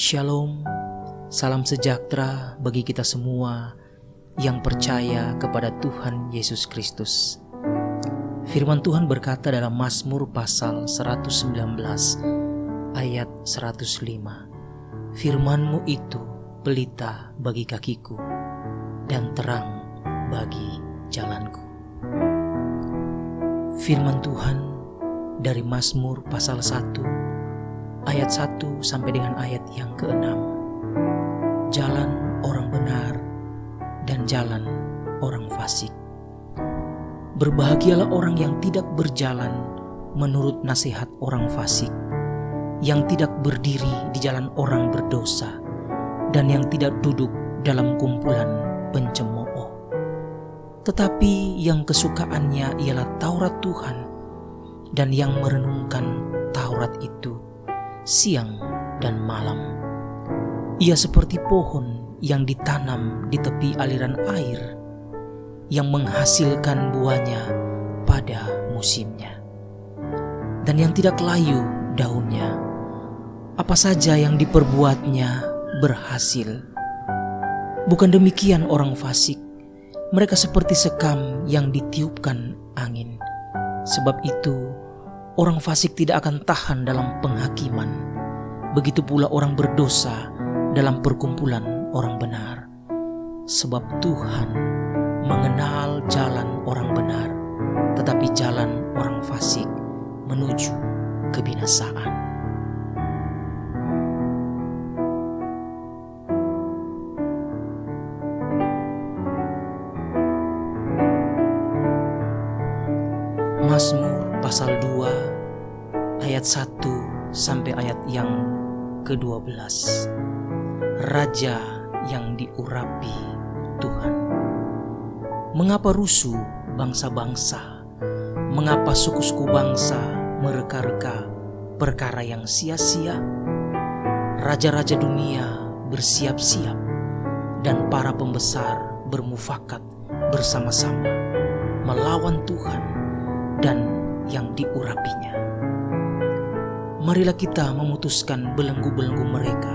Shalom, salam sejahtera bagi kita semua yang percaya kepada Tuhan Yesus Kristus. Firman Tuhan berkata dalam Mazmur pasal 119 ayat 105, Firman-Mu itu pelita bagi kakiku dan terang bagi jalanku. Firman Tuhan dari Mazmur pasal 1 ayat 1 sampai dengan ayat yang ke-6. Jalan orang benar dan jalan orang fasik. Berbahagialah orang yang tidak berjalan menurut nasihat orang fasik, yang tidak berdiri di jalan orang berdosa, dan yang tidak duduk dalam kumpulan pencemooh. Tetapi yang kesukaannya ialah Taurat Tuhan, dan yang merenungkan Taurat itu siang dan malam. Ia seperti pohon yang ditanam di tepi aliran air, yang menghasilkan buahnya pada musimnya, dan yang tidak layu daunnya. Apa saja yang diperbuatnya berhasil. Bukan demikian orang fasik, mereka seperti sekam yang ditiupkan angin. Sebab itu orang fasik tidak akan tahan dalam penghakiman. Begitu pula orang berdosa dalam perkumpulan orang benar. Sebab Tuhan mengenal jalan orang benar, tetapi jalan orang fasik menuju kebinasaan. Mazmur pasal 2 ayat 1 sampai ayat yang ke-12. Raja yang diurapi Tuhan. Mengapa rusuh bangsa-bangsa? Mengapa suku-suku bangsa mereka-reka perkara yang sia-sia? Raja-raja dunia bersiap-siap dan para pembesar bermufakat bersama-sama melawan Tuhan dan yang diurapinya. Marilah kita memutuskan belenggu-belenggu mereka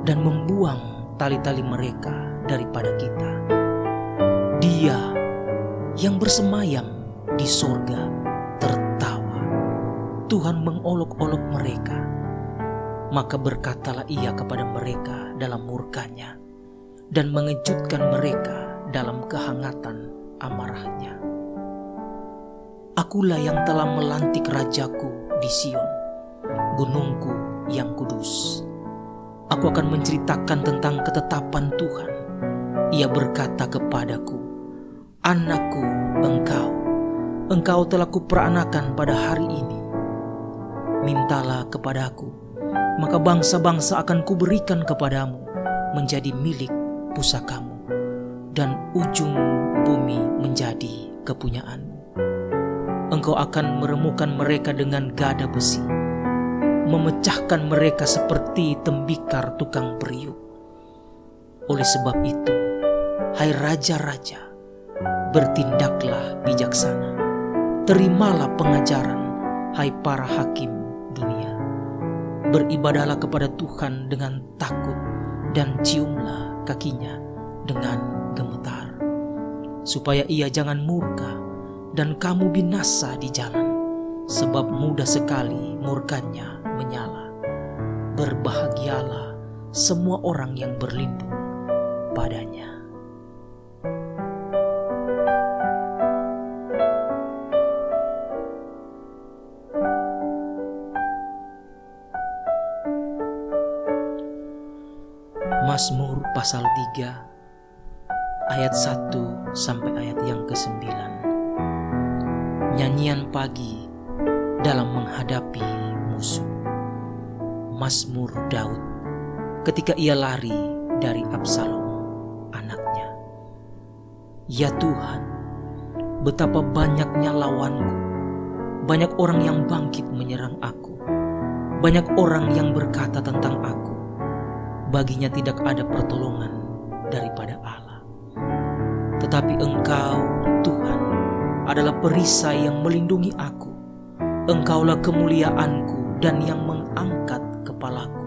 dan membuang tali-tali mereka daripada kita. Dia yang bersemayam di sorga tertawa. Tuhan mengolok-olok mereka. Maka berkatalah ia kepada mereka dalam murkanya dan mengejutkan mereka dalam kehangatan amarahnya. Akulah yang telah melantik rajaku di Sion, gunungku yang kudus. Aku akan menceritakan tentang ketetapan Tuhan. Ia berkata kepadaku, Anakku, engkau telah kuperanakan pada hari ini. Mintalah kepadaku, maka bangsa-bangsa akan kuberikan kepadamu menjadi milik pusakamu, dan ujung bumi menjadi kepunyaanmu. Engkau akan meremukan mereka dengan gada besi, memecahkan mereka seperti tembikar tukang periuk. Oleh sebab itu, hai raja-raja, bertindaklah bijaksana. Terimalah pengajaran, hai para hakim dunia. Beribadahlah kepada Tuhan dengan takut, dan ciumlah kakinya dengan gemetar, supaya ia jangan murka dan kamu binasa di jalan, sebab mudah sekali murkanya menyala. Berbahagialah semua orang yang berlindung padanya. Mazmur pasal 3 ayat 1 sampai ayat yang ke-9. Nyanyian pagi dalam menghadapi musuh. Mazmur Daud ketika ia lari dari Absalom anaknya. Ya Tuhan, betapa banyaknya lawanku. Banyak orang yang bangkit menyerang aku. Banyak orang yang berkata tentang aku, baginya tidak ada pertolongan daripada Allah. Tetapi Engkau, Tuhan, adalah perisai yang melindungi aku. Engkaulah kemuliaanku dan yang mengangkat kepalaku.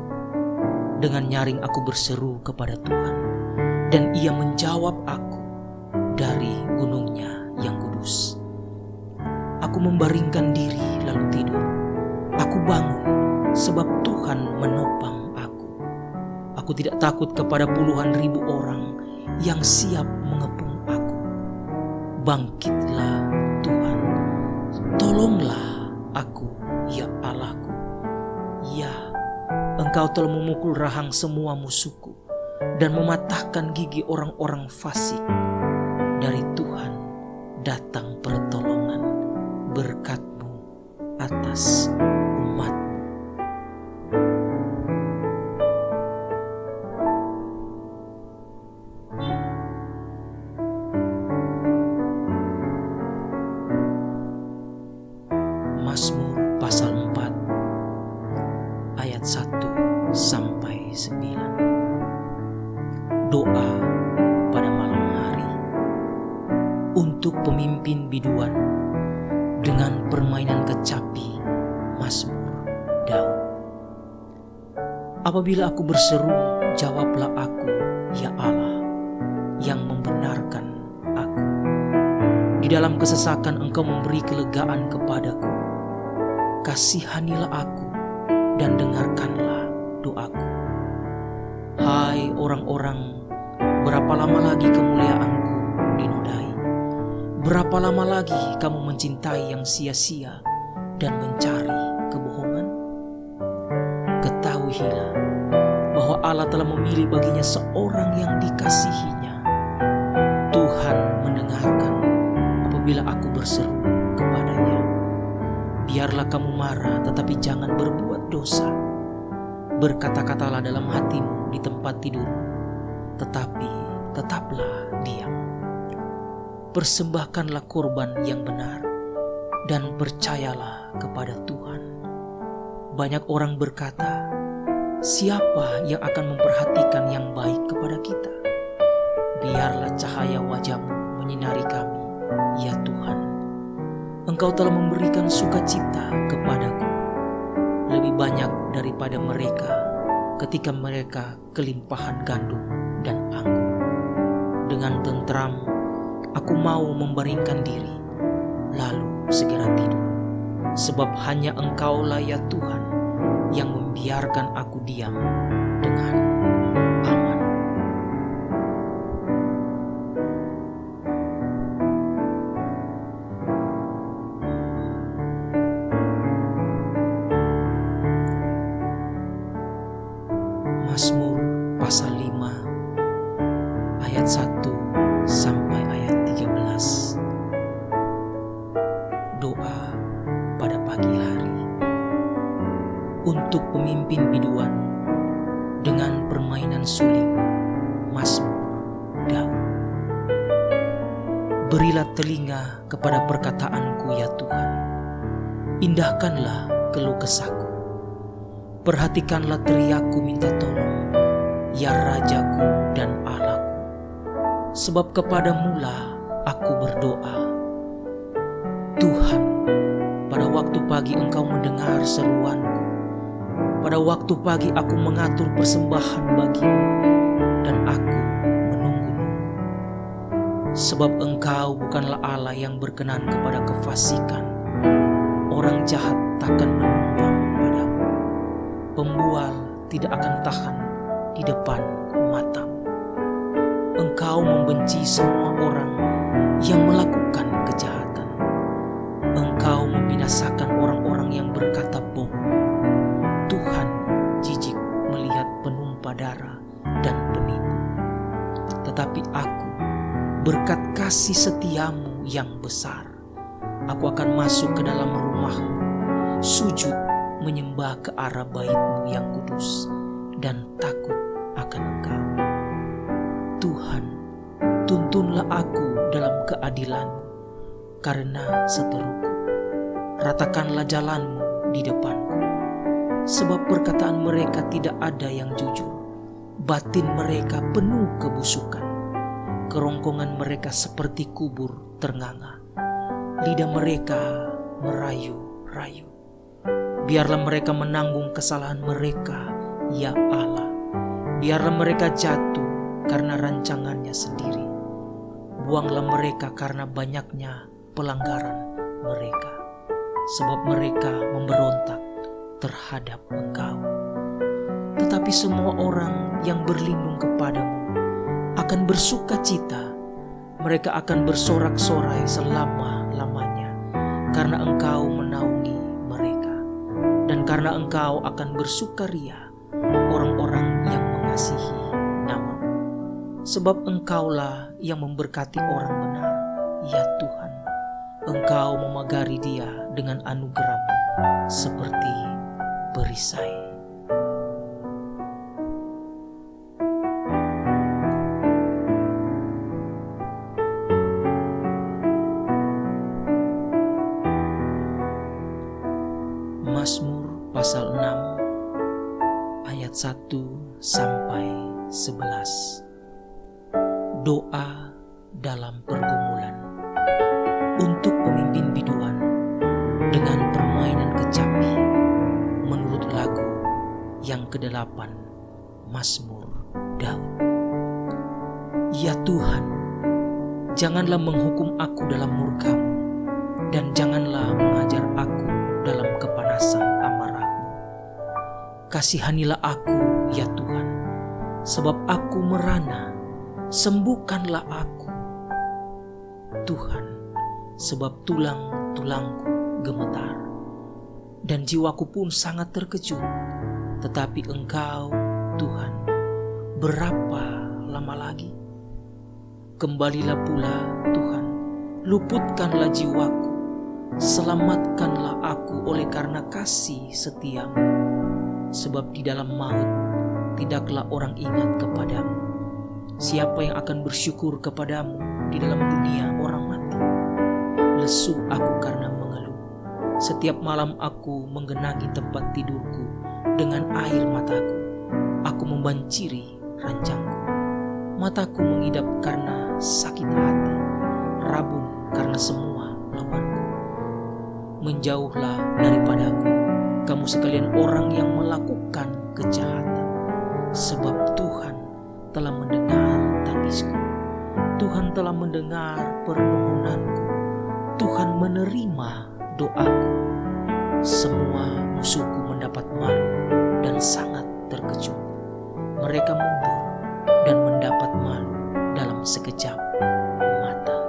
Dengan nyaring aku berseru kepada Tuhan, dan Ia menjawab aku dari gunungnya yang kudus. Aku membaringkan diri lalu tidur. Aku bangun sebab Tuhan menopang aku. Aku tidak takut kepada puluhan ribu orang yang siap mengepung aku. Bangkitlah Tuhan, tolonglah aku ya Allahku. Ya, Engkau telah memukul rahang semua musuhku dan mematahkan gigi orang-orang fasik. Dari Tuhan datang pertolongan, berkat-Mu atas umat-Mu. Mazmur pasal 4 ayat 1 sampai 9. Doa pada malam hari untuk pemimpin biduan dengan permainan kecapi. Mazmur Daud. Apabila aku berseru, jawablah aku, ya Allah, yang membenarkan aku. Di dalam kesesakan Engkau memberi kelegaan kepadaku. Kasihanilah aku dan dengarkanlah doaku. Hai orang-orang, berapa lama lagi kemuliaanku dinodai? Berapa lama lagi kamu mencintai yang sia-sia dan mencari kebohongan? Ketahuilah bahwa Allah telah memilih baginya seorang yang dikasihinya. Tuhan mendengarkan apabila aku berseru kepadanya. Biarlah kamu marah, tetapi jangan berbuat dosa. Berkata-katalah dalam hatimu di tempat tidur, tetapi tetaplah diam. Persembahkanlah korban yang benar, dan percayalah kepada Tuhan. Banyak orang berkata, siapa yang akan memperhatikan yang baik kepada kita? Biarlah cahaya wajah-Mu menyinari kami, ya Tuhan. Engkau telah memberikan sukacita kepadaku, lebih banyak daripada mereka ketika mereka kelimpahan gandum dan anggur. Dengan tentram aku mau membaringkan diri, lalu segera tidur. Sebab hanya Engkaulah ya Tuhan yang membiarkan aku diam dengan aman. Mazmur pasal 5 ayat 1 sampai ayat 13. Doa pada pagi hari untuk pemimpin biduan dengan permainan suling. Mazmur Daud. Berilah telinga kepada perkataanku ya Tuhan, indahkanlah keluh kesahku. Perhatikanlah teriakku minta tolong, ya Rajaku dan Allahku. Sebab kepadamu-lah aku berdoa. Tuhan, pada waktu pagi Engkau mendengar seruanku. Pada waktu pagi aku mengatur persembahan bagimu, dan aku menunggu-nunggu. Sebab Engkau bukanlah Allah yang berkenan kepada kefasikan. Orang jahat takkan menumpang padamu. Pembual tidak akan tahan di depan matamu. Engkau membenci semua orang yang melakukan kejahatan. Engkau membinasakan orang-orang yang berkata bohong. Tuhan jijik melihat penumpah darah dan penipu. Tetapi aku, berkat kasih setiamu yang besar, aku akan masuk ke dalam rumahmu, sujud menyembah ke arah bait-Mu yang kudus, dan takut akan Engkau. Tuhan, tuntunlah aku dalam keadilan-Mu karena seteruku. Ratakanlah jalan-Mu di depanku. Sebab perkataan mereka tidak ada yang jujur. Batin mereka penuh kebusukan. Kerongkongan mereka seperti kubur ternganga. Lidah mereka merayu-rayu. Biarlah mereka menanggung kesalahan mereka, ya Allah. Biarlah mereka jatuh karena rancangannya sendiri. Buanglah mereka karena banyaknya pelanggaran mereka, sebab mereka memberontak terhadap Engkau. Tetapi semua orang yang berlindung kepadamu akan bersuka cita. Mereka akan bersorak-sorai selama-lamanya, karena Engkau menaungi mereka. Dan karena Engkau akan bersukaria orang-orang yang mengasihi nama-Mu. Sebab Engkaulah yang memberkati orang benar, ya Tuhan. Engkau memagari dia dengan anugerah-Mu seperti perisai. Mazmur pasal 6 ayat 1 sampai 11. Doa dalam pergumulan. Untuk pemimpin biduan dengan permainan kecapi menurut lagu yang ke-8 Mazmur Daud. Ya Tuhan, janganlah menghukum aku dalam murka-Mu, dan janganlah mengajar aku dalam kepanasan amarah-Mu. Kasihanilah aku, ya Tuhan, sebab aku merana, sembuhkanlah aku. Tuhan, sebab tulang-tulangku gemetar, dan jiwaku pun sangat terkejut. Tetapi Engkau, Tuhan, berapa lama lagi? Kembalilah pula, Tuhan, luputkanlah jiwaku. Selamatkanlah aku oleh karena kasih setia-Mu. Sebab di dalam maut tidaklah orang ingat kepadamu. Siapa yang akan bersyukur kepadamu di dalam dunia orang mati? Lesu aku karena mengeluh. Setiap malam aku menggenangi tempat tidurku dengan air mataku. Aku membanciri ranjangku. Mataku mengidap karena sakit hati, rabun karena semua lawanku. Menjauhlah daripadaku, kamu sekalian orang yang melakukan kejahatan, sebab Tuhan telah mendengar tangisku. Tuhan telah mendengar permohonanku. Tuhan menerima doaku. Semua musuhku mendapat malu dan sangat terkejut. Mereka mundur dan mendapat malu dalam sekejap mata.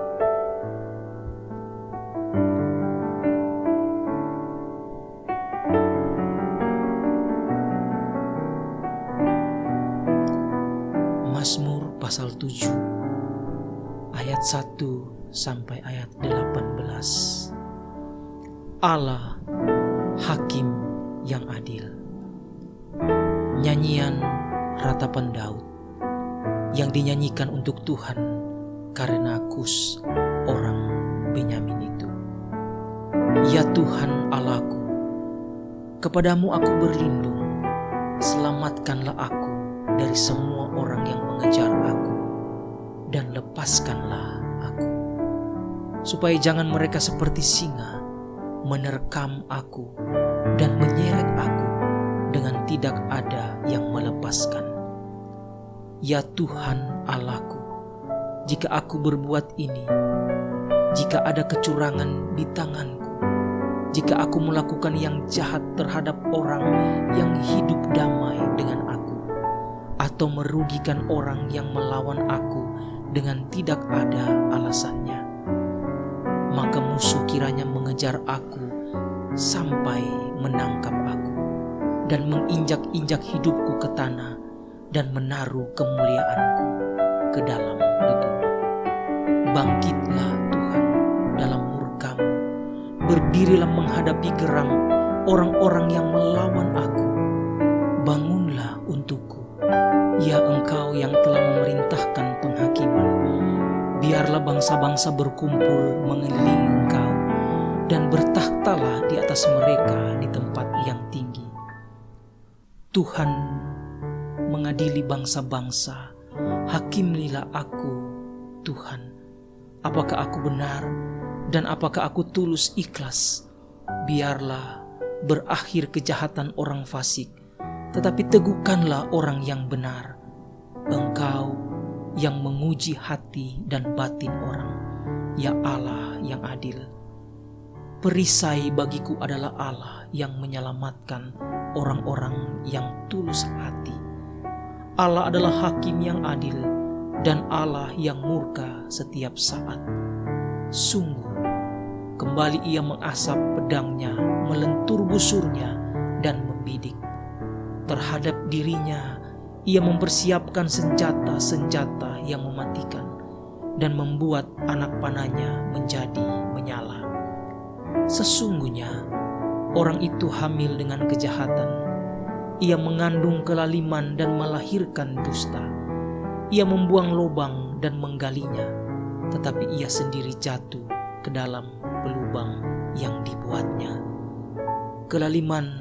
Mazmur pasal 7 ayat 1 sampai ayat 18. Allah hakim yang adil. Nyanyian ratapan Daud yang dinyanyikan untuk Tuhan karena Kus orang Benyamin itu. Ya Tuhan Allahku, kepadamu aku berlindung. Selamatkanlah aku dari semua orang yang mengejar aku, dan lepaskanlah aku, supaya jangan mereka seperti singa menerkam aku dan menyeret aku dengan tidak ada yang melepaskan. Ya Tuhan Allahku, jika aku berbuat ini, jika ada kecurangan di tanganku, jika aku melakukan yang jahat terhadap orang yang hidup damai dengan aku, atau merugikan orang yang melawan aku dengan tidak ada alasannya, maka musuh kiranya mengejar aku sampai menangkap aku dan menginjak-injak hidupku ke tanah dan menaruh kemuliaanku ke dalam debu. Bangkitlah Tuhan dalam murka-Mu, berdirilah menghadapi geram orang-orang yang melawan aku. Bangunlah untukku, ya Engkau yang telah memerintahkan penghakiman. Biarlah bangsa-bangsa berkumpul mengelilingi Engkau, dan bertakhtalah di atas mereka di tempat yang tinggi. Tuhan mengadili bangsa-bangsa, hakimilah aku, Tuhan. Apakah aku benar dan apakah aku tulus ikhlas? Biarlah berakhir kejahatan orang fasik, tetapi teguhkanlah orang yang benar. Engkau yang menguji hati dan batin orang, ya Allah yang adil. Perisai bagiku adalah Allah yang menyelamatkan orang-orang yang tulus hati. Allah adalah hakim yang adil dan Allah yang murka setiap saat. Sungguh, kembali ia mengasap pedangnya, melentur busurnya, dan membidik. Terhadap dirinya, ia mempersiapkan senjata-senjata yang mematikan dan membuat anak panahnya menjadi menyala. Sesungguhnya, orang itu hamil dengan kejahatan. Ia mengandung kelaliman dan melahirkan dusta. Ia membuang lubang dan menggalinya, tetapi ia sendiri jatuh ke dalam pelubang yang dibuatnya. Kelaliman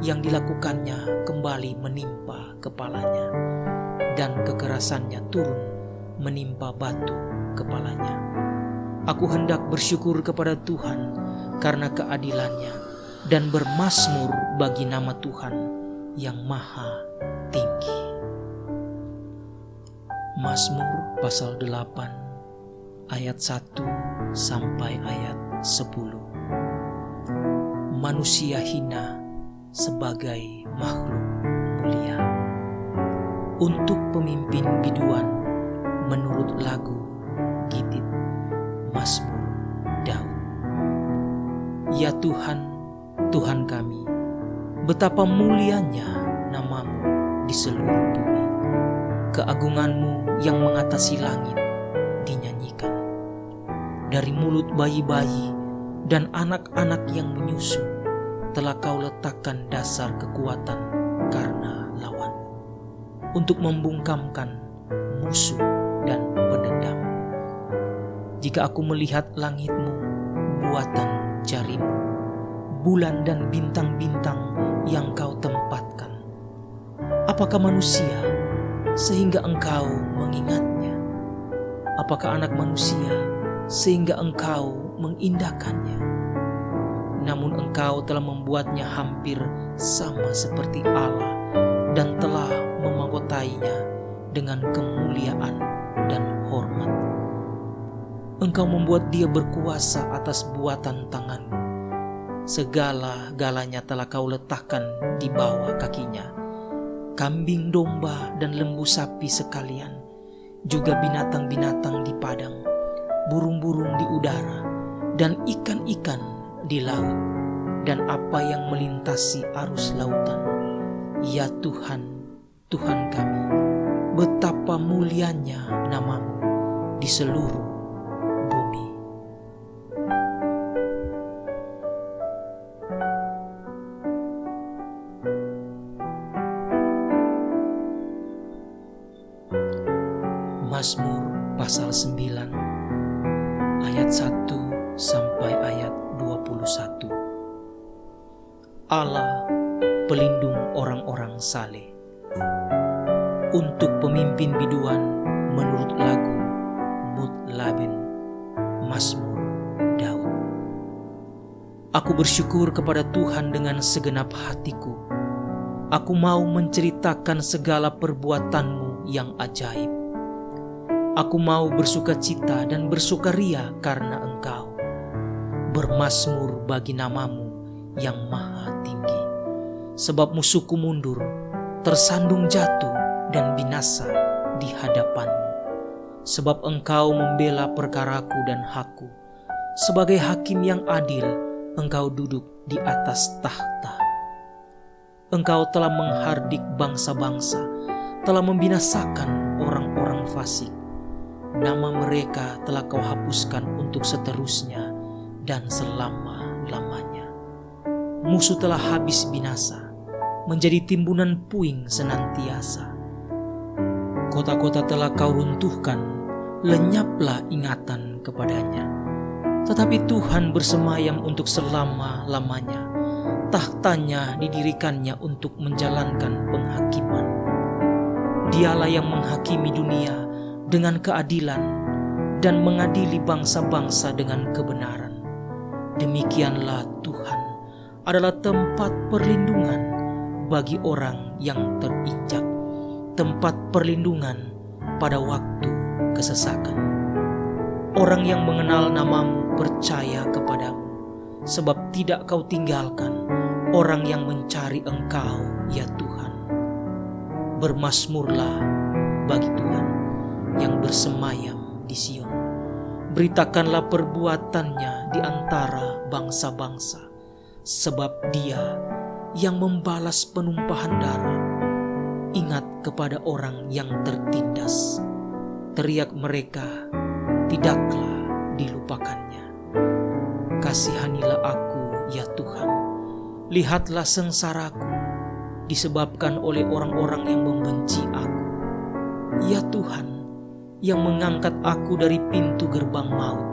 yang dilakukannya kembali menimpa kepalanya, dan kekerasannya turun menimpa batu kepalanya. Aku hendak bersyukur kepada Tuhan karena keadilannya dan bermazmur bagi nama Tuhan yang maha tinggi. Mazmur pasal 8 ayat 1 sampai ayat 10. Manusia hina sebagai makhluk mulia. Untuk pemimpin biduan menurut lagu Gitit Mazmur Daud. Ya Tuhan, Tuhan kami, betapa mulianya namamu di seluruh bumi. Keagunganmu yang mengatasi langit dinyanyikan. Dari mulut bayi-bayi dan anak-anak yang menyusu telah kau letakkan dasar kekuatan karena lawanmu, untuk membungkamkan musuh dan pendendam. Jika aku melihat langitmu, buatan jarimu, bulan dan bintang-bintang yang kau tempatkan, apakah manusia sehingga engkau mengingatnya? Apakah anak manusia sehingga engkau mengindahkannya? Namun engkau telah membuatnya hampir sama seperti Allah dan telah memahkotainya dengan kemuliaan dan hormat. Engkau membuat dia berkuasa atas buatan tanganmu. Segala-galanya telah kau letakkan di bawah kakinya. Kambing domba dan lembu sapi sekalian, juga binatang-binatang di padang, burung-burung di udara, dan ikan-ikan di laut, dan apa yang melintasi arus lautan. Ya Tuhan, Tuhan kami, betapa mulianya namamu di seluruh bumi. Mazmur pasal 9 ayat 1 sampai ayat 21. Allah pelindung orang-orang saleh. Untuk pemimpin biduan menurut lagu Mutlaben Mazmur Daud. Aku bersyukur kepada Tuhan dengan segenap hatiku. Aku mau menceritakan segala perbuatanmu yang ajaib. Aku mau bersukacita dan bersukaria karena Engkau, bermazmur bagi namamu yang maha tinggi. Sebab musuhku mundur, tersandung jatuh dan binasa di hadapanmu. Sebab Engkau membela perkaraku dan hakku. Sebagai hakim yang adil, Engkau duduk di atas tahta. Engkau telah menghardik bangsa-bangsa, telah membinasakan orang-orang fasik. Nama mereka telah kau hapuskan untuk seterusnya dan selama-lamanya. Musuh telah habis binasa, menjadi timbunan puing senantiasa. Kota-kota telah kau runtuhkan, lenyaplah ingatan kepadanya. Tetapi Tuhan bersemayam untuk selama-lamanya. Tahtanya didirikannya untuk menjalankan penghakiman. Dialah yang menghakimi dunia dengan keadilan dan mengadili bangsa-bangsa dengan kebenaran. Demikianlah Tuhan adalah tempat perlindungan bagi orang yang terinjak, tempat perlindungan pada waktu kesesakan. Orang yang mengenal namamu percaya kepadamu, sebab tidak kau tinggalkan orang yang mencari Engkau, ya Tuhan. Bermasmurlah bagi Tuhan yang bersemayam di Sion. Beritakanlah perbuatannya di antara bangsa-bangsa, sebab Dia yang membalas penumpahan darah. Ingat kepada orang yang tertindas. Teriak mereka, tidaklah dilupakannya. Kasihanilah aku, ya Tuhan. Lihatlah sengsaraku, disebabkan oleh orang-orang yang membenci aku. Ya Tuhan, yang mengangkat aku dari pintu gerbang maut,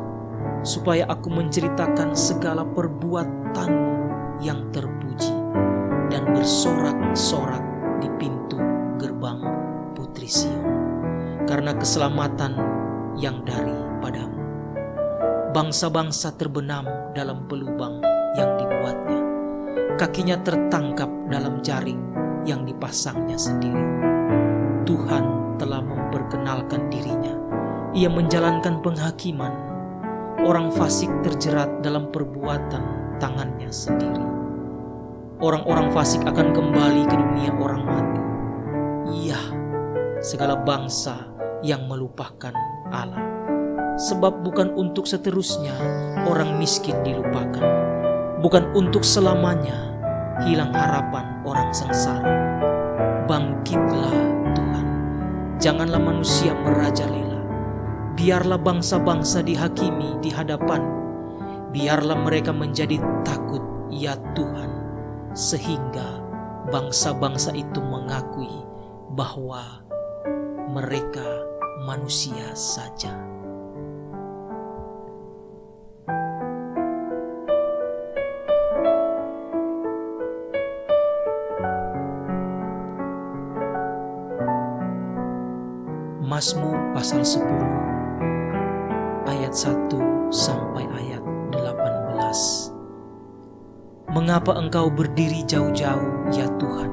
supaya aku menceritakan segala perbuatan-Mu yang terpuji, dan bersorak-sorak di pintu gerbang Putri Sion, karena keselamatan yang daripadamu. Bangsa-bangsa terbenam dalam pelubang yang dibuatnya, kakinya tertangkap dalam jaring yang dipasangnya sendiri. Tuhan telah memperkenalkan dirinya, Ia menjalankan penghakiman. Orang fasik terjerat dalam perbuatan tangannya sendiri. Orang-orang fasik akan kembali ke dunia orang mati. Iya, segala bangsa yang melupakan Allah. Sebab bukan untuk seterusnya orang miskin dilupakan, bukan untuk selamanya hilang harapan orang sengsara. Bangkitlah Tuhan, janganlah manusia merajalela. Biarlah bangsa-bangsa dihakimi di hadapan-Mu. Biarlah mereka menjadi takut, ya Tuhan, sehingga bangsa-bangsa itu mengakui bahwa mereka manusia saja. Mazmur pasal 10 ayat 1 sampai ayat 18. Mengapa Engkau berdiri jauh-jauh, ya Tuhan,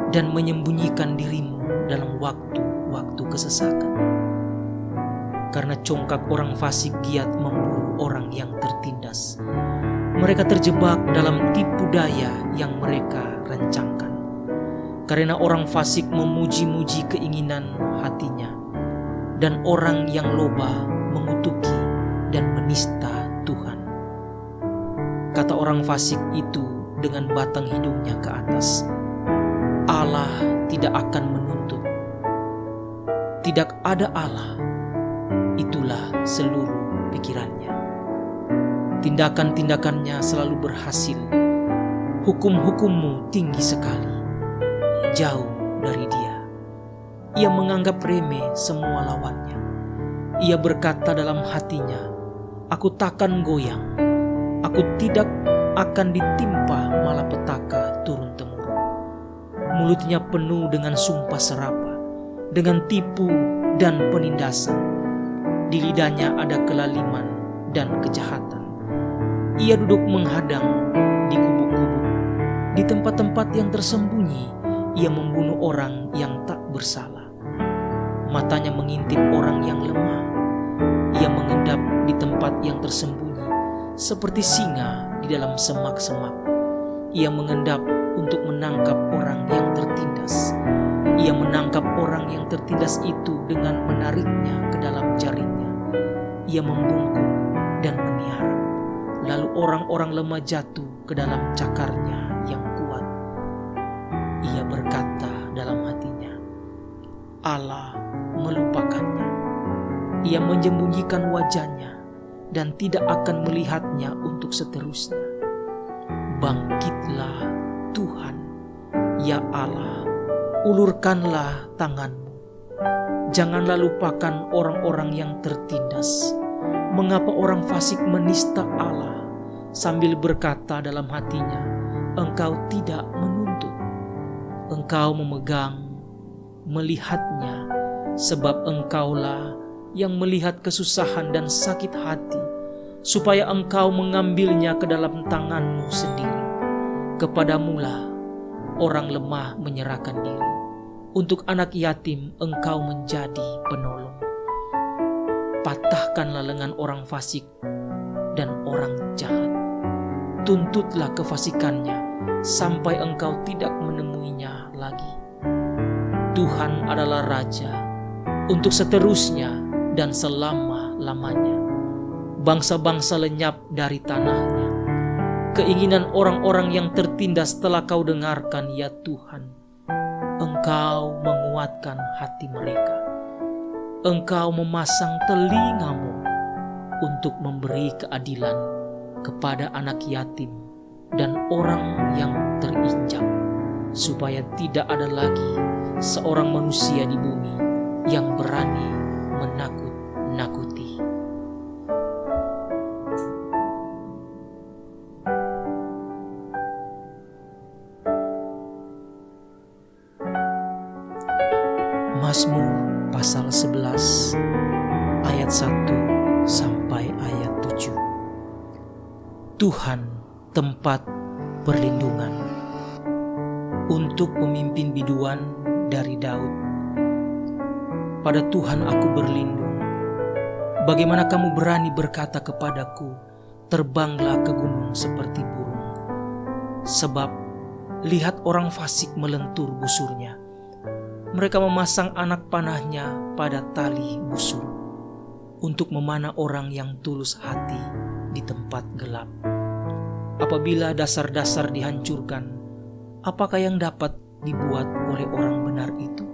dan menyembunyikan dirimu dalam waktu-waktu kesesakan? Karena congkak orang fasik giat memburu orang yang tertindas. Mereka terjebak dalam tipu daya yang mereka rancangkan. Karena orang fasik memuji-muji keinginan hatinya, dan orang yang loba mengutuki dan menista Tuhan. Kata orang fasik itu dengan batang hidungnya ke atas, Allah tidak akan menuntut. Tidak ada Allah, itulah seluruh pikirannya. Tindakan-tindakannya selalu berhasil. Hukum-hukum-Mu tinggi sekali, jauh dari Dia. Ia menganggap remeh semua lawannya. Ia berkata dalam hatinya, aku takkan goyang, aku tidak akan ditimpa malapetaka turun-temurun. Mulutnya penuh dengan sumpah serapa, dengan tipu dan penindasan. Di lidahnya ada kelaliman dan kejahatan. Ia duduk menghadang di gubuk-gubuk, di tempat-tempat yang tersembunyi. Ia membunuh orang yang tak bersalah. Matanya mengintip orang yang lemah. Ia mengendap di tempat yang tersembunyi, seperti singa di dalam semak-semak. Ia mengendap untuk menangkap orang yang tertindas. Ia menangkap orang yang tertindas itu dengan menariknya ke dalam jaringnya. Ia membungkuk dan meniara. Lalu orang-orang lemah jatuh ke dalam cakarnya yang kuat. Ia berkata dalam hatinya, Allah melupakannya. Ia menyembunyikan wajahnya dan tidak akan melihatnya untuk seterusnya. Bangkitlah Tuhan, ya Allah, ulurkanlah tangan-Mu. Janganlah lupakan orang-orang yang tertindas. Mengapa orang fasik menista Allah sambil berkata dalam hatinya, Engkau tidak menuntut. Engkau memegang, melihatnya, sebab Engkaulah yang melihat kesusahan dan sakit hati, supaya Engkau mengambilnya ke dalam tangan-Mu sendiri. Kepadamulah orang lemah menyerahkan diri, Untuk anak yatim Engkau menjadi penolong. Patahkanlah lengan orang fasik dan orang jahat. Tuntutlah kefasikannya sampai Engkau tidak menemuinya lagi. Tuhan adalah Raja untuk seterusnya dan selama-lamanya. Bangsa-bangsa lenyap dari tanahnya. Keinginan orang-orang yang tertindas telah Kau dengarkan, ya Tuhan. Engkau menguatkan hati mereka. Engkau memasang telingamu untuk memberi keadilan kepada anak yatim dan orang yang terinjak, supaya tidak ada lagi seorang manusia di bumi yang berani menakut-nakuti. Mazmur pasal 11 ayat 1 sampai ayat 7. Tuhan tempat perlindungan untuk pemimpin biduan dari Daud. Pada Tuhan aku berlindung. Bagaimana kamu berani berkata kepadaku, terbanglah ke gunung seperti burung. Sebab lihat orang fasik melentur busurnya. Mereka memasang anak panahnya pada tali busur untuk memanah orang yang tulus hati di tempat gelap. Apabila dasar-dasar dihancurkan, apakah yang dapat dibuat oleh orang benar itu?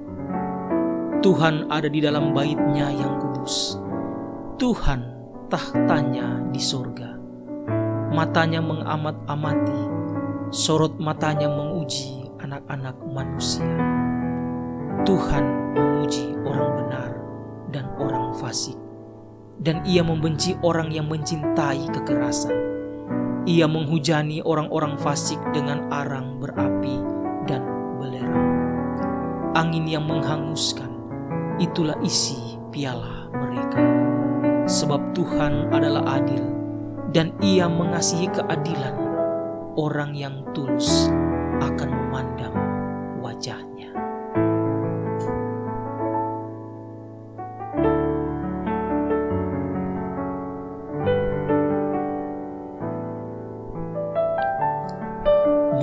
Tuhan ada di dalam bait-Nya yang kudus. Tuhan tahtanya di sorga. Matanya mengamat-amati, sorot matanya menguji anak-anak manusia. Tuhan memuji orang benar dan orang fasik, dan Ia membenci orang yang mencintai kekerasan. Ia menghujani orang-orang fasik dengan arang berapi dan belerang. Angin yang menghanguskan, itulah isi piala mereka. Sebab Tuhan adalah adil, dan Ia mengasihi keadilan. Orang yang tulus akan memandang wajah-Nya.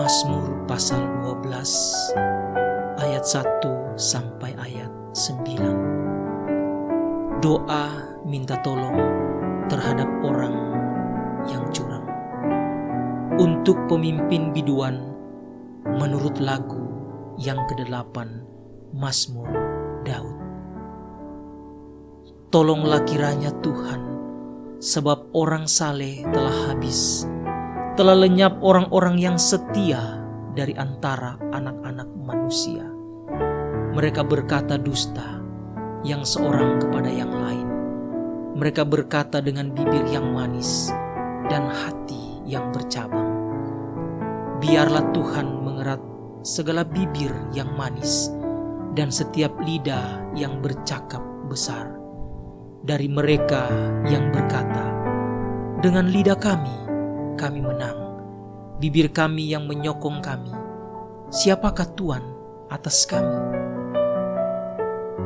Mazmur pasal 12 ayat 1 sampai ayat 9. Doa minta tolong terhadap orang yang curang. Untuk pemimpin biduan menurut lagu yang ke-8 Mazmur Daud. Tolonglah kiranya Tuhan, sebab orang saleh telah habis. Telah lenyap orang-orang yang setia dari antara anak-anak manusia. Mereka berkata dusta, yang seorang kepada yang lain. Mereka berkata dengan bibir yang manis dan hati yang bercabang. Biarlah Tuhan mengerat segala bibir yang manis dan setiap lidah yang bercakap besar. Dari mereka yang berkata, dengan lidah kami menang, bibir kami yang menyokong kami. Siapakah Tuhan atas kami?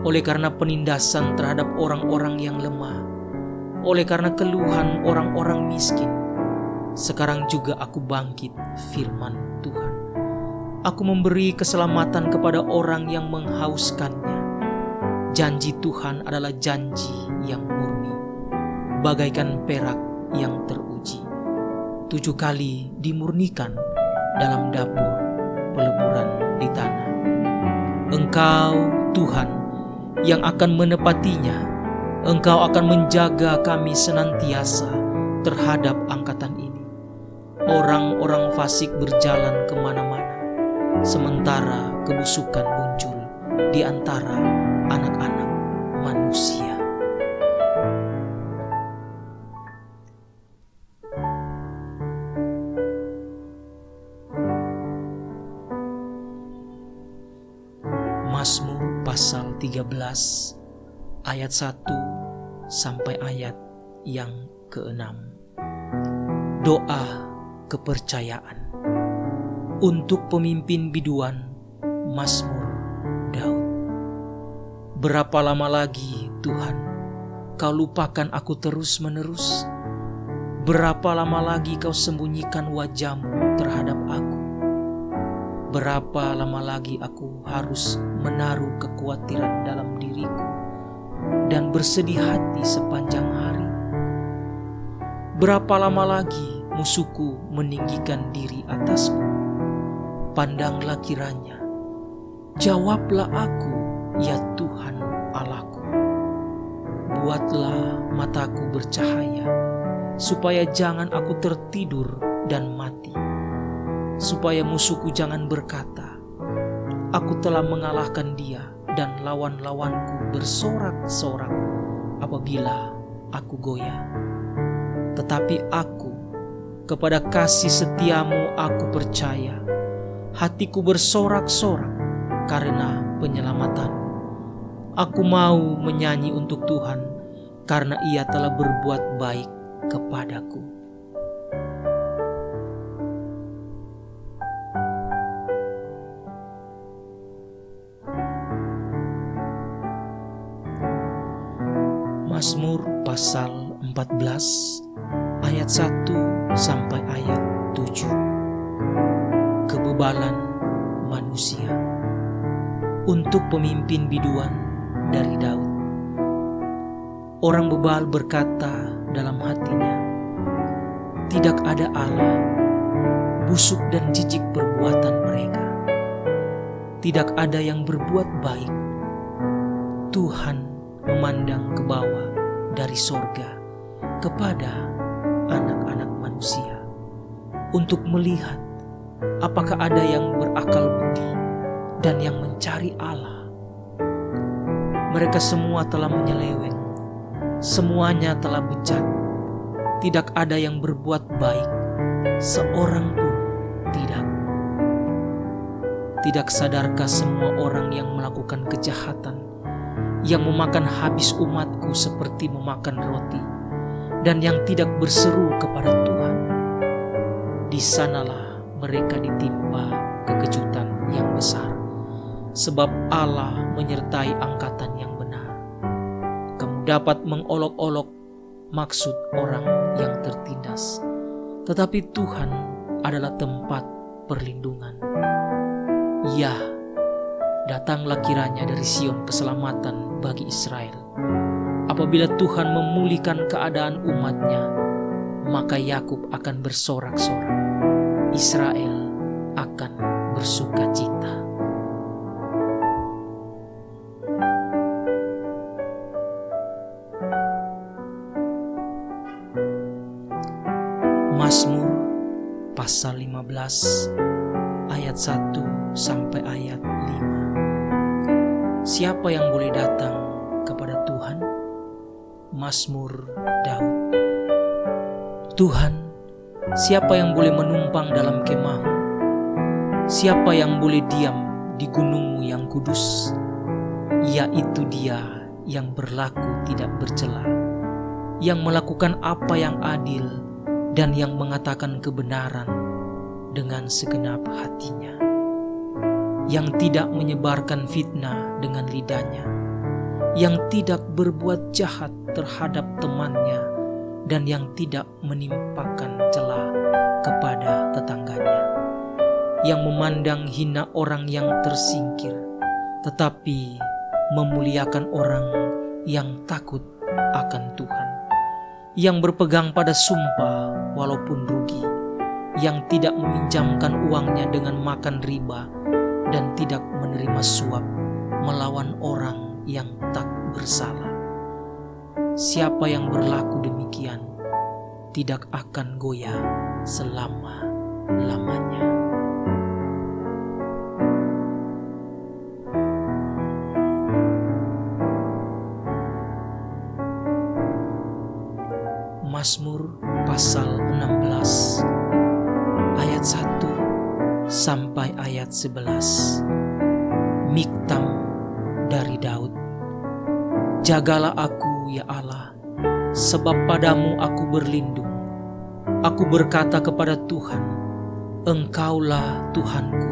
Oleh karena penindasan terhadap orang-orang yang lemah, oleh karena keluhan orang-orang miskin, sekarang juga aku bangkit, firman Tuhan. Aku memberi keselamatan kepada orang yang menghauskannya. Janji Tuhan adalah janji yang murni, bagaikan perak yang teruji. 7 kali dimurnikan dalam dapur peleburan di tanah. Engkau Tuhan yang akan menepatinya. Engkau akan menjaga kami senantiasa terhadap angkatan ini. Orang-orang fasik berjalan kemana-mana, sementara kebusukan muncul di antara anak-anak manusia. Mazmur pasal 13 ayat 1 sampai ayat yang ke-6. Doa kepercayaan untuk pemimpin biduan Mazmur Daud. Berapa lama lagi, Tuhan, Kau lupakan aku terus-menerus? Berapa lama lagi Kau sembunyikan wajah-Mu terhadap aku? Berapa lama lagi aku harus menaruh kekhawatiran dalam diriku dan bersedih hati sepanjang hari? Berapa lama lagi musuhku meninggikan diri atasku? Pandanglah kiranya, jawablah aku, ya Tuhan Allahku. Buatlah mataku bercahaya, supaya jangan aku tertidur dan mati. Supaya musuhku jangan berkata, aku telah mengalahkan dia, dan lawan-lawanku bersorak-sorak apabila aku goyah. Tetapi aku, kepada kasih setiamu aku percaya. Hatiku bersorak-sorak karena penyelamatanmu. Aku mau menyanyi untuk Tuhan, karena Ia telah berbuat baik kepadaku. Mazmur pasal 14 ayat 1 sampai ayat 7. Kebebalan manusia. Untuk pemimpin biduan dari Daud. Orang bebal berkata dalam hatinya, tidak ada Allah. Busuk dan jijik perbuatan mereka. Tidak ada yang berbuat baik. Tuhan memandang ke bawah dari sorga kepada anak-anak manusia untuk melihat apakah ada yang berakal budi dan yang mencari Allah. Mereka semua telah menyeleweng, semuanya telah bejat. Tidak ada yang berbuat baik, seorang pun tidak. Tidak sadarkah semua orang yang melakukan kejahatan, yang memakan habis umatku seperti memakan roti, dan yang tidak berseru kepada Tuhan? Di sanalah mereka ditimpa kekejutan yang besar, sebab Allah menyertai angkatan yang benar. Kamu dapat mengolok-olok maksud orang yang tertindas, tetapi Tuhan adalah tempat perlindungan. Ya, datanglah kiranya dari Sion keselamatan bagi Israel. Apabila Tuhan memulihkan keadaan umatnya, maka Yakub akan bersorak-sorak, Israel akan bersukacita. Mazmur pasal 15 ayat 1 sampai ayat 5. Siapa yang boleh datang kepada Tuhan? Mazmur Daud. Tuhan, siapa yang boleh menumpang dalam kemah-Mu? Siapa yang boleh diam di gunung-Mu yang kudus? Yaitu Dia yang berlaku tidak bercela, yang melakukan apa yang adil, dan yang mengatakan kebenaran dengan segenap hatinya, yang tidak menyebarkan fitnah dengan lidahnya, yang tidak berbuat jahat terhadap temannya, dan yang tidak menimpakan celah kepada tetangganya, yang memandang hina orang yang tersingkir, tetapi memuliakan orang yang takut akan Tuhan, yang berpegang pada sumpah walaupun rugi, yang tidak meminjamkan uangnya dengan makan riba, dan tidak menerima suap melawan orang yang tak bersalah. Siapa yang berlaku demikian tidak akan goyah selama-lamanya. Mazmur pasal 16 ayat 1 sampai ayat 11. Miktam dari Daud. Jagalah aku, ya Allah, sebab padamu aku berlindung. Aku berkata kepada Tuhan, Engkaulah Tuhanku,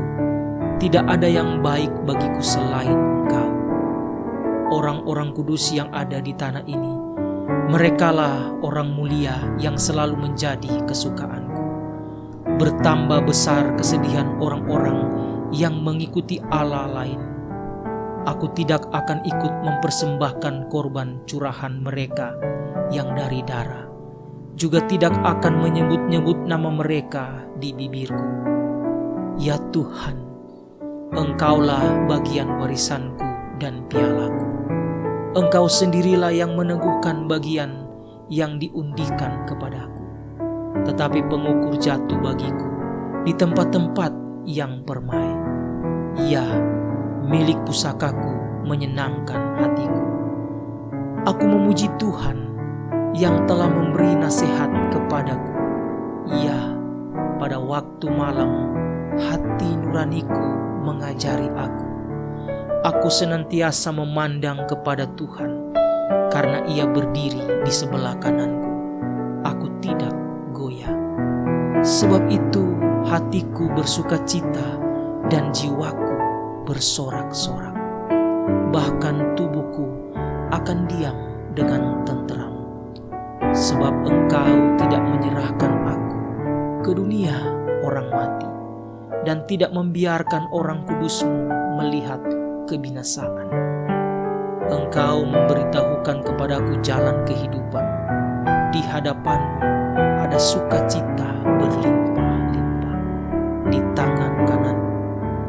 tidak ada yang baik bagiku selain Engkau. orang-orang kudus yang ada di tanah ini. Merekalah orang mulia yang selalu menjadi kesukaanku. Bertambah besar kesedihan orang-orang yang mengikuti Allah lain. Aku tidak akan ikut mempersembahkan korban curahan mereka yang dari darah. Juga tidak akan menyebut-nyebut nama mereka di bibirku. Ya Tuhan, Engkaulah bagian warisanku dan pialaku. Engkau sendirilah yang meneguhkan bagian yang diundikan kepadaku. Tetapi pengukur jatuh bagiku di tempat-tempat yang permai. Ya, milik pusakaku menyenangkan hatiku. Aku memuji Tuhan yang telah memberi nasihat kepadaku. Ya, pada waktu malam hati nuraniku mengajari aku. Aku senantiasa memandang kepada Tuhan, karena Ia berdiri di sebelah kananku. Aku tidak goyah. Sebab itu hatiku bersukacita dan jiwaku bersorak-sorak. Bahkan tubuhku akan diam dengan tenteram. Sebab Engkau tidak menyerahkan aku ke dunia orang mati, dan tidak membiarkan orang kudus-Mu melihat kebinasaan. Engkau memberitahukan kepadaku jalan kehidupan. Di hadapan-Mu ada sukacita berlimpah-limpah. Di tangan kanan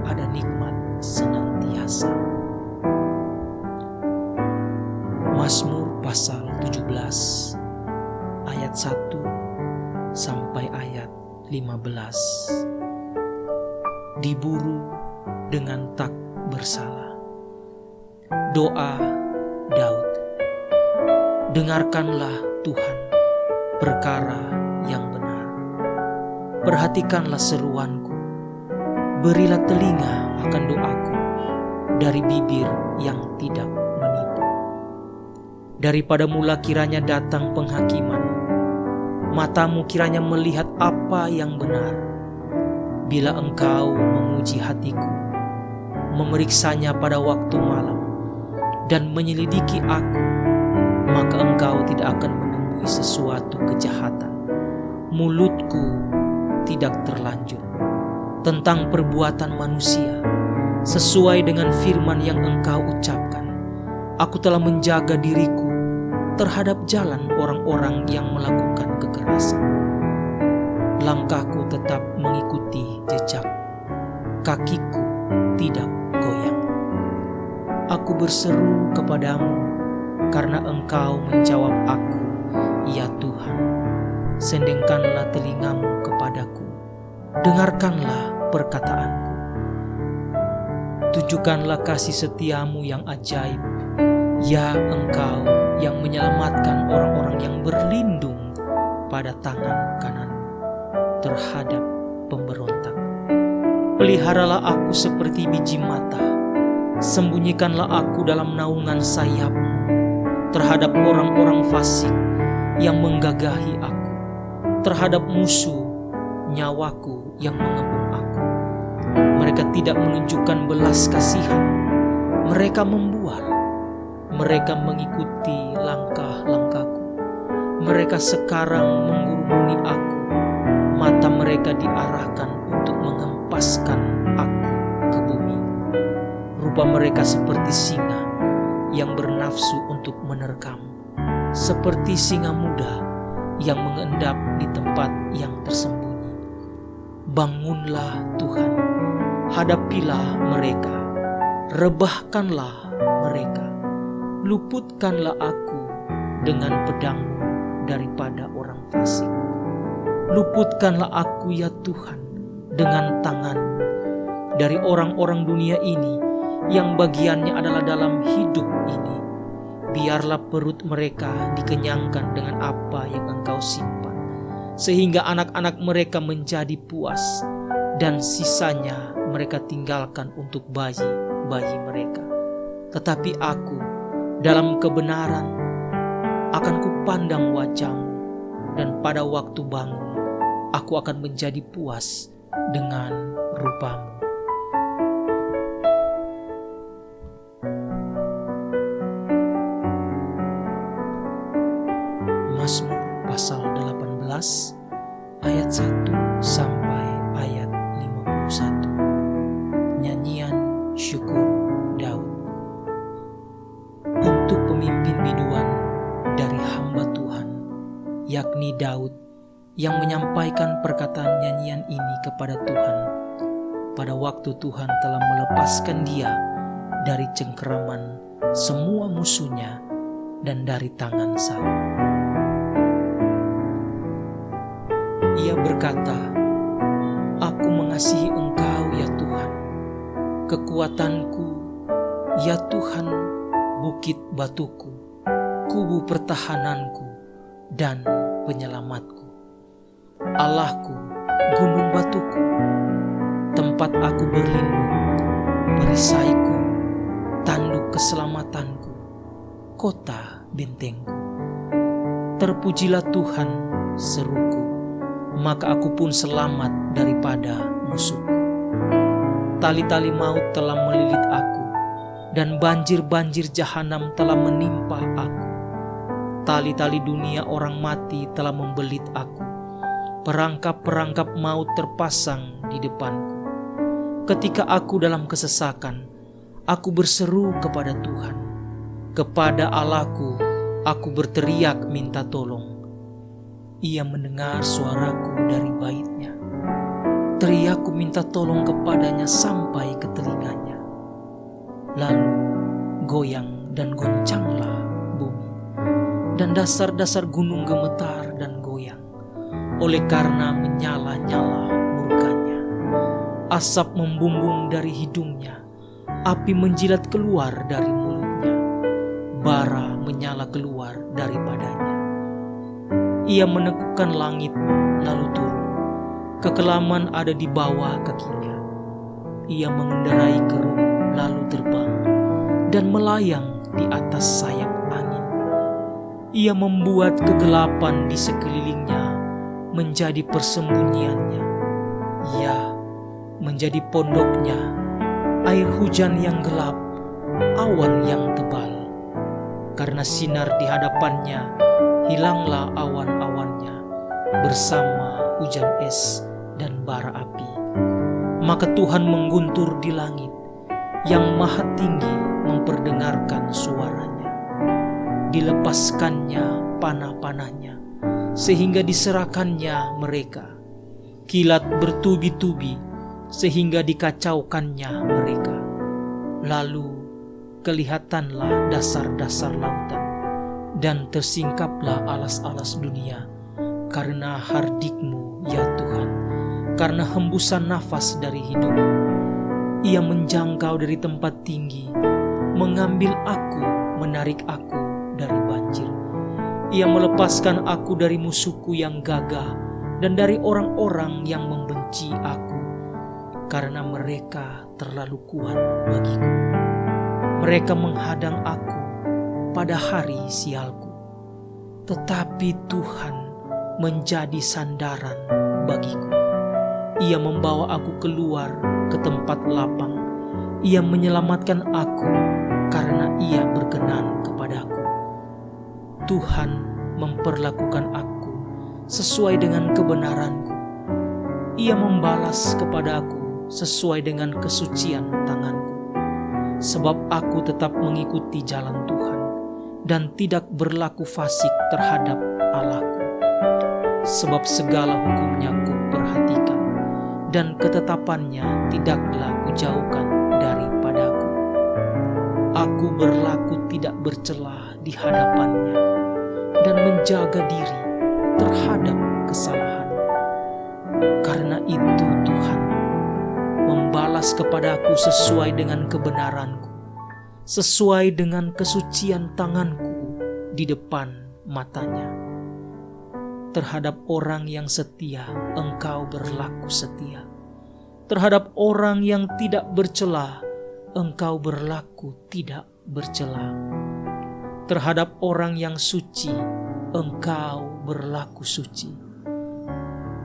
ada nikmat senantiasa. Mazmur pasal 17 ayat 1 sampai ayat 15. Diburu dengan tak bersalah. Doa Daud. Dengarkanlah Tuhan perkara yang benar. Perhatikanlah seruanku. Berilah telinga akan doaku dari bibir yang tidak menipu. Daripada mula kiranya datang penghakiman. Matamu kiranya melihat apa yang benar. Bila Engkau memuji hatiku, memeriksanya pada waktu malam, dan menyelidiki aku, maka Engkau tidak akan menemui sesuatu kejahatan. Mulutku tidak terlanjur tentang perbuatan manusia, sesuai dengan firman yang Engkau ucapkan. Aku telah menjaga diriku terhadap jalan orang-orang yang melakukan kekerasan. Langkahku tetap mengikuti jejak, kakiku tidak goyang. Aku berseru kepadamu karena Engkau menjawab aku, ya Tuhan. Sendengkanlah telingamu kepadaku, dengarkanlah perkataanku. Tunjukkanlah kasih setiamu yang ajaib, ya Engkau yang menyelamatkan orang-orang yang berlindung pada tangan kanan terhadap pemberontak. Peliharalah aku seperti biji mata, sembunyikanlah aku dalam naungan sayap-Mu terhadap orang-orang fasik yang menggagahi aku, terhadap musuh nyawaku yang mengepung aku. Mereka tidak menunjukkan belas kasihan, mereka membual, mereka mengikuti langkah-langkahku. Mereka sekarang mengguruni aku, mata mereka diarahkan untuk mengempaskan aku ke bumi. Rupa mereka seperti singa yang bernafsu untuk menerkam, seperti singa muda yang mengendap di tempat yang tersembunyi. Bangunlah Tuhan, hadapilah mereka, rebahkanlah mereka, luputkanlah aku dengan pedang-Mu daripada orang fasik. Luputkanlah aku ya Tuhan dengan tangan-Mu dari orang-orang dunia ini yang bagiannya adalah dalam hidup ini. Biarlah perut mereka dikenyangkan dengan apa yang Engkau simpan, sehingga anak-anak mereka menjadi puas, dan sisanya mereka tinggalkan untuk bayi-bayi mereka. Tetapi aku dalam kebenaran akan kupandang wajah-Mu, dan pada waktu bangun aku akan menjadi puas dengan rupa-Mu. pasal 18 ayat 1 sampai ayat 51. Nyanyian syukur Daud. Untuk pemimpin biduan dari hamba Tuhan, yakni Daud, yang menyampaikan perkataan nyanyian ini kepada Tuhan pada waktu Tuhan telah melepaskan dia dari cengkeraman semua musuhnya dan dari tangan Saul. Ia berkata, "Aku mengasihi Engkau ya Tuhan, kekuatanku, ya Tuhan, bukit batuku, kubu pertahananku dan penyelamatku. Allahku, gunung batuku, tempat aku berlindung, perisaiku, tanduk keselamatanku, kota bentengku. Terpujilah Tuhan, seruku, maka aku pun selamat daripada musuhku. Tali-tali maut telah melilit aku, dan banjir-banjir jahanam telah menimpa aku. Tali-tali dunia orang mati telah membelit aku. Perangkap-perangkap maut terpasang di depanku. Ketika aku dalam kesesakan, aku berseru kepada Tuhan. Kepada Allahku, aku berteriak minta tolong. Ia mendengar suaraku dari baitnya. Teriakku minta tolong kepadanya sampai ke telinganya. Lalu goyang dan goncanglah bumi, dan dasar-dasar gunung gemetar dan goyang, oleh karena menyala-nyala murkanya. Asap membumbung dari hidungnya, api menjilat keluar dari mulutnya, bara menyala keluar daripadanya. Ia menekukkan langit lalu turun, kekelaman ada di bawah kakinya. Ia mengendarai kerung lalu terbang, dan melayang di atas sayap angin. Ia membuat kegelapan di sekelilingnya menjadi persembunyiannya. Ia menjadi pondoknya, air hujan yang gelap, awan yang tebal. Karena sinar di hadapannya, hilanglah awan-awannya bersama hujan es dan bara api. Maka Tuhan mengguntur di langit, yang maha tinggi memperdengarkan suaranya. Dilepaskannya panah-panahnya, sehingga diserahkannya mereka. Kilat bertubi-tubi, sehingga dikacaukannya mereka. Lalu kelihatanlah dasar-dasar lautan, dan tersingkaplah alas-alas dunia, karena hardikmu ya Tuhan, karena hembusan nafas dari hidup. Ia menjangkau dari tempat tinggi, mengambil aku, menarik aku dari banjir. Ia melepaskan aku dari musuhku yang gagah, dan dari orang-orang yang membenci aku, karena mereka terlalu kuat bagiku. Mereka menghadang aku pada hari sialku, tetapi Tuhan menjadi sandaran bagiku. Ia membawa aku keluar ke tempat lapang. Ia menyelamatkan aku karena Ia berkenan kepadaku. Tuhan memperlakukan aku sesuai dengan kebenaranku. Ia membalas kepadaku sesuai dengan kesucian tanganku. Sebab aku tetap mengikuti jalan Tuhan dan tidak berlaku fasik terhadap Allahku. Sebab segala hukumnya ku perhatikan, dan ketetapannya tidaklah kujauhkan daripadaku. Aku berlaku tidak bercela di hadapannya, dan menjaga diri terhadap kesalahan. Karena itu Tuhan membalas kepadaku sesuai dengan kebenaranku, sesuai dengan kesucian tanganku di depan matanya. Terhadap orang yang setia, Engkau berlaku setia. Terhadap orang yang tidak bercela, Engkau berlaku tidak bercela. Terhadap orang yang suci, Engkau berlaku suci.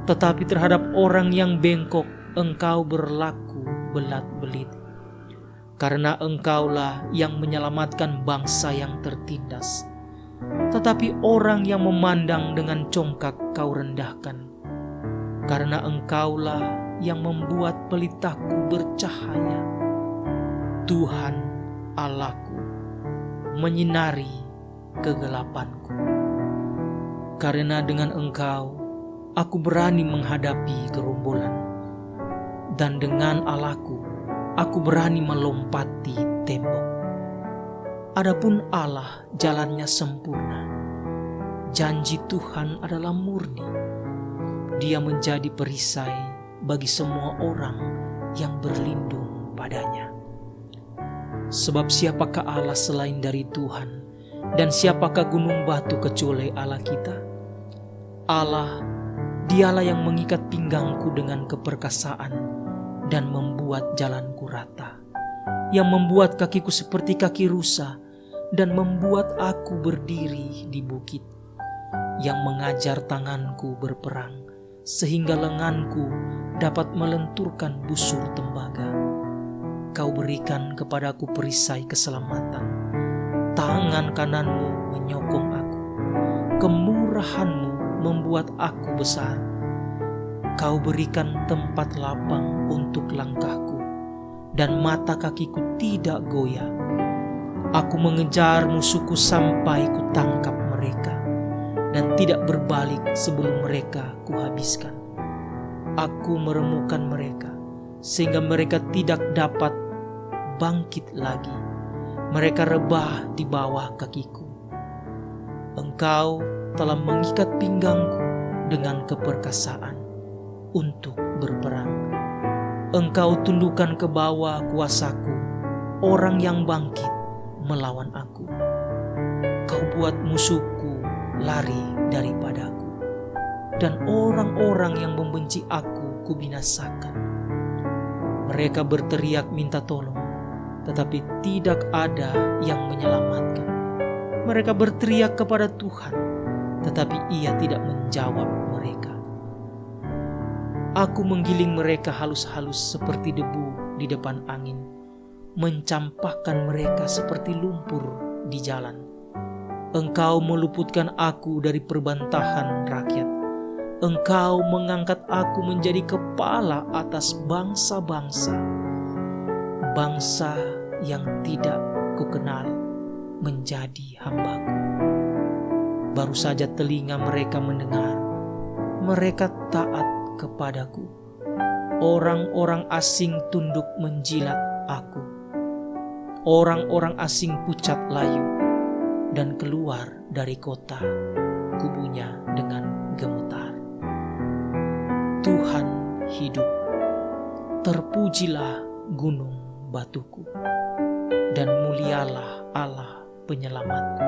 Tetapi terhadap orang yang bengkok, Engkau berlaku belat-belit. Karena Engkaulah yang menyelamatkan bangsa yang tertindas, tetapi orang yang memandang dengan congkak kau rendahkan. Karena Engkaulah yang membuat pelitaku bercahaya, Tuhan Allahku, menyinari kegelapanku. Karena dengan Engkau aku berani menghadapi gerombolan, dan dengan Allahku aku berani melompati tembok. Adapun Allah jalannya sempurna, janji Tuhan adalah murni. Dia menjadi perisai bagi semua orang yang berlindung padanya. Sebab siapakah Allah selain dari Tuhan, dan siapakah gunung batu kecuali Allah kita? Allah, Dialah yang mengikat pinggangku dengan keperkasaan dan membuat jalanku rata, yang membuat kakiku seperti kaki rusa dan membuat aku berdiri di bukit, yang mengajar tanganku berperang sehingga lenganku dapat melenturkan busur tembaga. Kau berikan kepadaku perisai keselamatan, tangan kananmu menyokong aku, kemurahanmu membuat aku besar. Kau berikan tempat lapang untuk langkahku, dan mata kakiku tidak goyah. Aku mengejar musuhku sampai kutangkap mereka, dan tidak berbalik sebelum mereka kuhabiskan. Aku meremukan mereka, sehingga mereka tidak dapat bangkit lagi. Mereka rebah di bawah kakiku. Engkau telah mengikat pinggangku dengan keperkasaan untuk berperang. Engkau tundukkan ke bawah kuasaku orang yang bangkit melawan aku. Kau buat musuhku lari daripadaku, dan orang-orang yang membenci aku kubinasakan. Mereka berteriak minta tolong, tetapi tidak ada yang menyelamatkan. Mereka berteriak kepada Tuhan, tetapi Ia tidak menjawab mereka. Aku menggiling mereka halus-halus seperti debu di depan angin, mencampakkan mereka seperti lumpur di jalan. Engkau meluputkan aku dari perbantahan rakyat. Engkau mengangkat aku menjadi kepala atas bangsa-bangsa. Bangsa yang tidak kukenal menjadi hambaku. Baru saja telinga mereka mendengar, mereka taat kepadaku. Orang-orang asing tunduk menjilat aku. Orang-orang asing pucat layu dan keluar dari kota kubunya dengan gemetar. Tuhan hidup, terpujilah gunung batuku, dan mulialah Allah penyelamatku.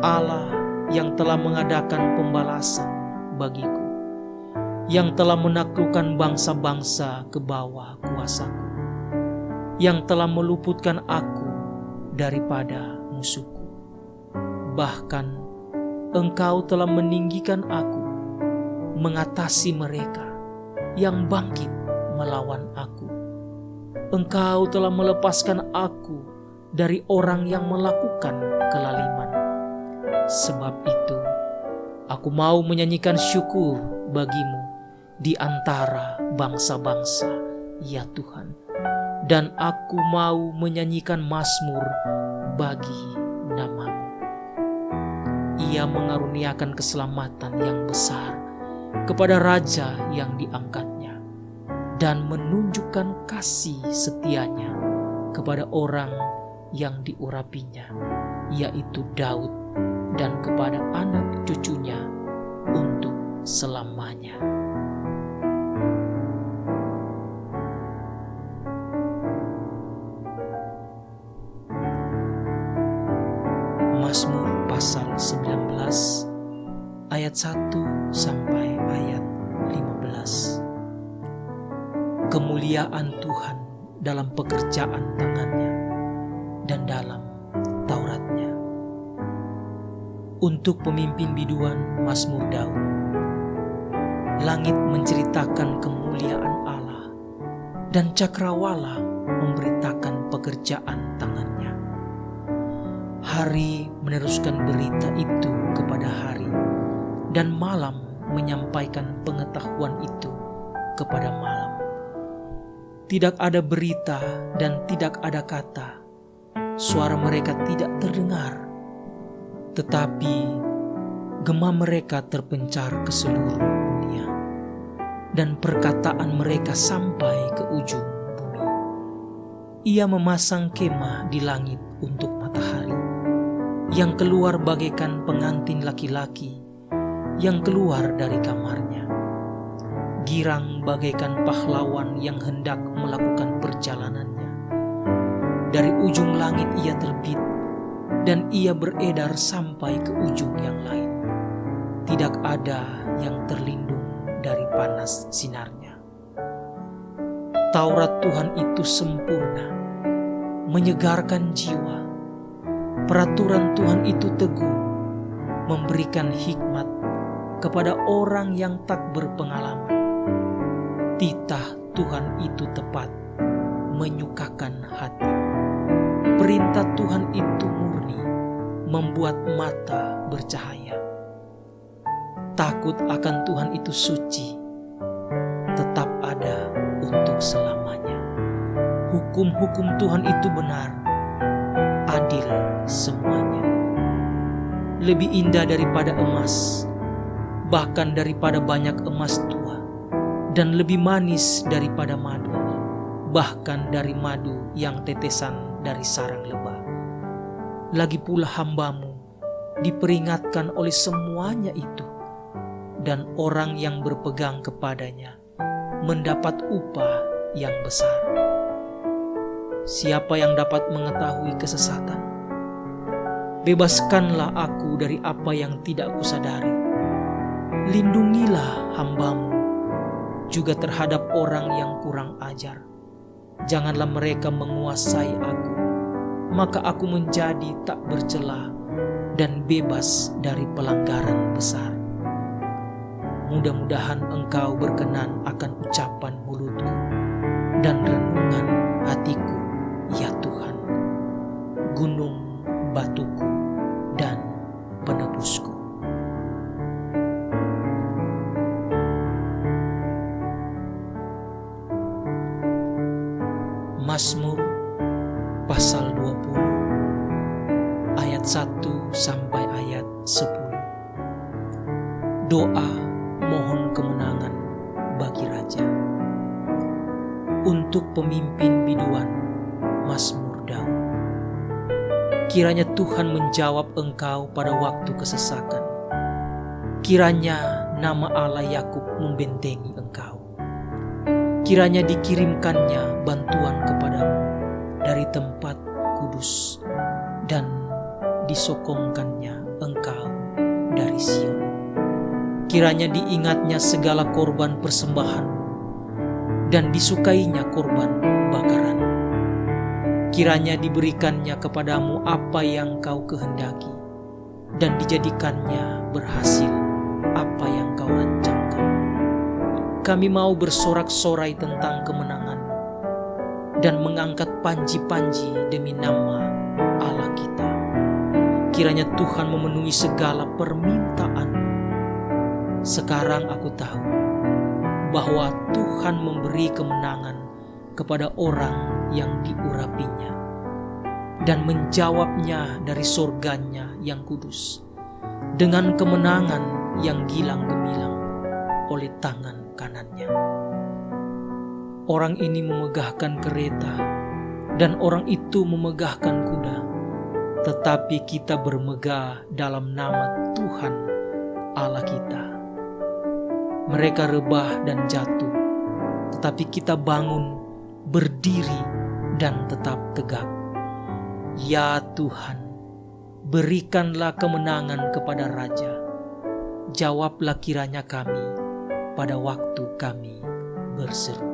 Allah yang telah mengadakan pembalasan bagiku, yang telah menaklukkan bangsa-bangsa ke bawah kuasaku, yang telah meluputkan aku daripada musuhku. Bahkan Engkau telah meninggikan aku, mengatasi mereka yang bangkit melawan aku. Engkau telah melepaskan aku dari orang yang melakukan kelaliman. Sebab itu, aku mau menyanyikan syukur bagimu di antara bangsa-bangsa, ya Tuhan. Dan aku mau menyanyikan mazmur bagi nama-Mu. Ia mengaruniakan keselamatan yang besar kepada raja yang diangkatnya, dan menunjukkan kasih setianya kepada orang yang diurapinya, yaitu Daud, dan kepada anak cucunya untuk selamanya. Mazmur pasal 19 ayat 1 sampai ayat 15. Kemuliaan Tuhan dalam pekerjaan tangannya dan dalam Tauratnya. Untuk pemimpin biduan Mazmur Daud. Langit menceritakan kemuliaan Allah, dan cakrawala memberitakan pekerjaan tangannya. Hari meneruskan berita itu kepada hari, dan malam menyampaikan pengetahuan itu kepada malam. Tidak ada berita dan tidak ada kata, suara mereka tidak terdengar, tetapi gema mereka terpencar ke seluruh dunia, dan perkataan mereka sampai ke ujung bumi. Ia memasang kemah di langit untuk matahari, yang keluar bagaikan pengantin laki-laki yang keluar dari kamarnya. Girang bagaikan pahlawan yang hendak melakukan perjalanannya. Dari ujung langit ia terbit, dan ia beredar sampai ke ujung yang lain. Tidak ada yang terlindung dari panas sinarnya. Taurat Tuhan itu sempurna, menyegarkan jiwa. Peraturan Tuhan itu teguh, memberikan hikmat kepada orang yang tak berpengalaman. Titah Tuhan itu tepat, menyukakan hati. Perintah Tuhan itu murni, membuat mata bercahaya. Takut akan Tuhan itu suci, tetap ada untuk selamanya. Hukum-hukum Tuhan itu benar, adil semuanya. Lebih indah daripada emas, bahkan daripada banyak emas tua, dan lebih manis daripada madu, bahkan dari madu yang tetesan dari sarang lebah. Lagi pula hambamu diperingatkan oleh semuanya itu, dan orang yang berpegang kepadanya mendapat upah yang besar. Siapa yang dapat mengetahui kesesatan? Bebaskanlah aku dari apa yang tidak kusadari. Lindungilah hambamu juga terhadap orang yang kurang ajar. Janganlah mereka menguasai aku, maka aku menjadi tak bercela dan bebas dari pelanggaran besar. Mudah-mudahan Engkau berkenan akan ucapan mulutku dan renungan hatiku, ya Tuhan, gunung batuku dan penebusku. Mazmur pasal 20 ayat 1 sampai ayat 10. Doa mohon kemenangan bagi raja. Untuk pemimpin biduan, Mazmur Daud. Kiranya Tuhan menjawab engkau pada waktu kesesakan. Kiranya nama Allah Yakub membentengi engkau. Kiranya dikirimkannya bantuan kepadamu dari tempat kudus, dan disokongkannya engkau dari Sion. Kiranya diingatnya segala korban persembahanmu, dan disukainya korban bakaran. Kiranya diberikannya kepadamu apa yang kau kehendaki, dan dijadikannya berhasil apa yang kau rancangkan. Kami mau bersorak-sorai tentang kemenangan-Mu dan mengangkat panji-panji demi nama Allah kita. Kiranya Tuhan memenuhi segala permintaan-Mu. Sekarang aku tahu bahwa Tuhan memberi kemenangan kepada orang yang diurapinya dan menjawabnya dari surganya yang kudus dengan kemenangan yang gilang gemilang oleh tangan kanannya. Orang ini memegahkan kereta dan orang itu memegahkan kuda, tetapi kita bermegah dalam nama Tuhan Allah kita. Mereka rebah dan jatuh, tetapi kita bangun, berdiri, dan tetap tegak. Ya Tuhan, berikanlah kemenangan kepada Raja. Jawablah kiranya kami pada waktu kami berseru.